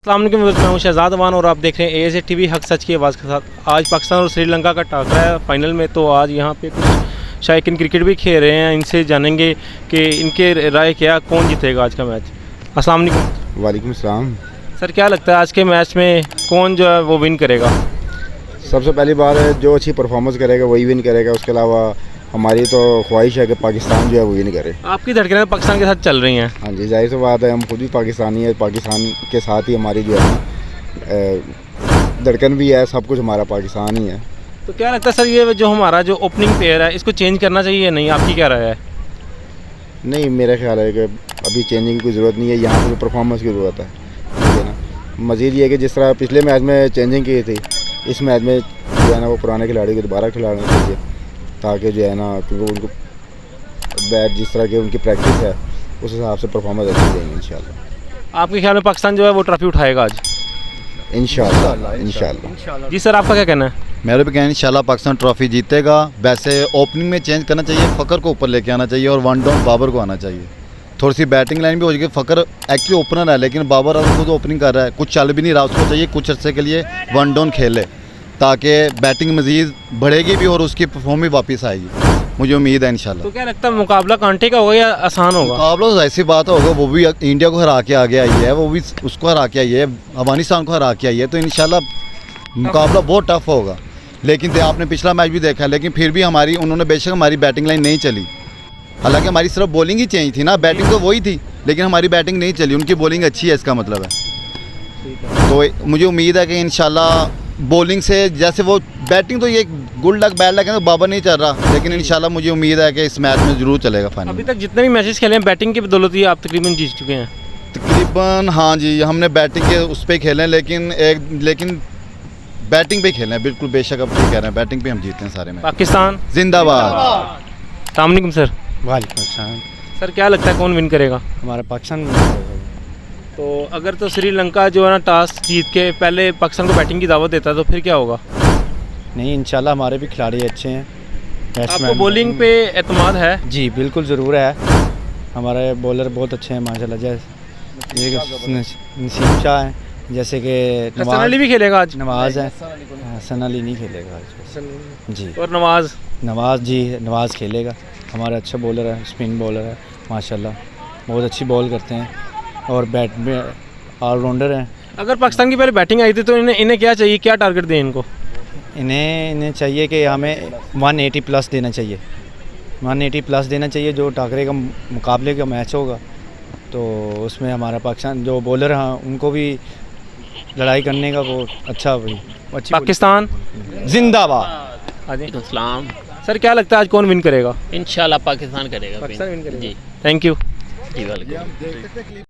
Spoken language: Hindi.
अस्सलाम वालेकुम, मैं हूं शहजाद अमान और आप देख रहे हैं ASA TV हक सच की आवाज़ के साथ। आज पाकिस्तान और श्रीलंका का टकरा है फाइनल में, तो आज यहां पे कुछ शायकीन क्रिकेट भी खेल रहे हैं। इनसे जानेंगे कि इनके राय क्या, कौन जीतेगा आज का मैच। अस्सलाम वालेकुम। वालेकुम सलाम। सर, क्या लगता है आज के मैच में कौन जो है वो विन करेगा? सबसे पहली बात है, जो अच्छी परफॉर्मेंस करेगा वही विन करेगा। उसके अलावा हमारी तो ख्वाहिश है कि पाकिस्तान जो है वो विन करे। आपकी धड़कनें पाकिस्तान के साथ चल रही हैं। हाँ जी, जाहिर सी बात है, हम खुद भी पाकिस्तानी है। पाकिस्तान के साथ ही हमारी जो है धड़कन भी है, सब कुछ हमारा पाकिस्तान ही है। तो क्या लगता है सर, ये जो हमारा जो ओपनिंग पेयर है इसको चेंज करना चाहिए या नहीं? आपकी क्या राय है? नहीं, मेरा ख्याल है कि अभी चेंजिंग की कोई ज़रूरत नहीं है। यहाँ पर परफॉर्मेंस की ज़रूरत है, ठीक है ना। मज़ीद ये है कि जिस तरह पिछले मैच में चेंजिंग की थी, इस मैच में जो है ना वो पुराने खिलाड़ी को दोबारा खिलाना चाहिए, ताकि जो है ना, क्योंकि उनको बैट जिस तरह की उनकी प्रैक्टिस है उस हिसाब से परफॉर्मेंस अच्छी देंगे इंशाल्लाह। आपके ख्याल में पाकिस्तान जो है वो ट्रॉफी उठाएगा आज? इंशाल्लाह। जी सर, आपका क्या कहना है? मेरे भी कहना है इंशाल्लाह पाकिस्तान ट्रॉफी जीतेगा। वैसे ओपनिंग में चेंज करना चाहिए, फ़कर को ऊपर लेके आना चाहिए और वन डाउन बाबर को आना चाहिए। थोड़ी सी बैटिंग लाइन भी हो जाएगी। फ़कर एक्चुअली ओपनर है, लेकिन बाबर अब खुद ओपनिंग कर रहा है, कुछ चल भी नहीं रहा। उसको चाहिए कुछ अर्से के लिए वन डाउन खेले, ताकि बैटिंग मज़ीद बढ़ेगी भी और उसकी परफॉर्म भी वापस आएगी। मुझे उम्मीद है इंशाल्लाह। तो क्या लगता है मुकाबला कांटे का होगा या आसान होगा? मुकाबला तो ऐसी बात होगा, वो भी इंडिया को हरा के आगे आई है, वो भी उसको हरा के आई है, अफगानिस्तान को हरा के आई है। तो इंशाल्लाह मुकाबला बहुत टफ होगा। लेकिन आपने पिछला मैच भी देखा है, लेकिन फिर भी उन्होंने बेशक हमारी बैटिंग लाइन नहीं चली। हालांकि हमारी सिर्फ बॉलिंग ही चेंज थी ना, बैटिंग तो वही थी, लेकिन हमारी बैटिंग नहीं चली। उनकी बॉलिंग अच्छी है, इसका मतलब है। तो मुझे उम्मीद है कि इंशाल्लाह बॉलिंग से, जैसे वो बैटिंग तो ये गुड लक बैड लक है, तो बाबर नहीं चल रहा, लेकिन इंशाल्लाह मुझे उम्मीद है कि इस मैच में ज़रूर चलेगा फाइनल। अभी तक जितने भी मैचेस खेले हैं बैटिंग की बदौलत ही आप तकरीबन जीत चुके हैं। तकरीबन हाँ जी, हमने बैटिंग के उस पर खेले हैं, लेकिन बैटिंग पे खेले हैं। बिल्कुल बेशक, अब ठीक कह रहे हैं, बैटिंग पे हम जीते हैं सारे मैच। पाकिस्तान जिंदाबाद। अस्सलाम वालेकुम सर। वालेकुम अस्सलाम। सर, क्या लगता है कौन विन करेगा? हमारा पाकिस्तान तो अगर तो श्रीलंका जो है ना टॉस जीत के पहले पाकिस्तान को बैटिंग की दावत देता है तो फिर क्या होगा? नहीं, इंशाल्लाह हमारे भी खिलाड़ी अच्छे हैं। आपको बॉलिंग पे एतमाद है? जी बिल्कुल ज़रूर है। हमारे बॉलर बहुत अच्छे हैं माशाल्लाह। जैसे नसीम शाह हैं, जैसे कि हसन अली भी खेलेगा आज? नवाज़ है। हसन अली नहीं खेलेगा आज जी। और नवाज़ नवाज़ खेलेगा। हमारा अच्छा बॉलर है, स्पिन बॉलर है माशाल्लाह, बहुत अच्छी बॉल करते हैं और बैट में ऑलराउंडर हैं। अगर पाकिस्तान की पहले बैटिंग आई थी तो इन्हें क्या चाहिए, क्या टारगेट दें इनको? इन्हें चाहिए कि हमें 180 प्लस देना चाहिए। 180 प्लस देना चाहिए। जो टाकरे का मुकाबले का मैच होगा तो उसमें हमारा पाकिस्तान जो बॉलर हैं उनको भी लड़ाई करने का वो अच्छा अच्छी पाकिस्तान जिंदाबाद। इस्लाम। सर, क्या लगता है आज कौन विन करेगा? इंशाल्लाह पाकिस्तान करेगा। पाकिस्तान विन करेगा। जी थैंक यू। जी, वेलकम।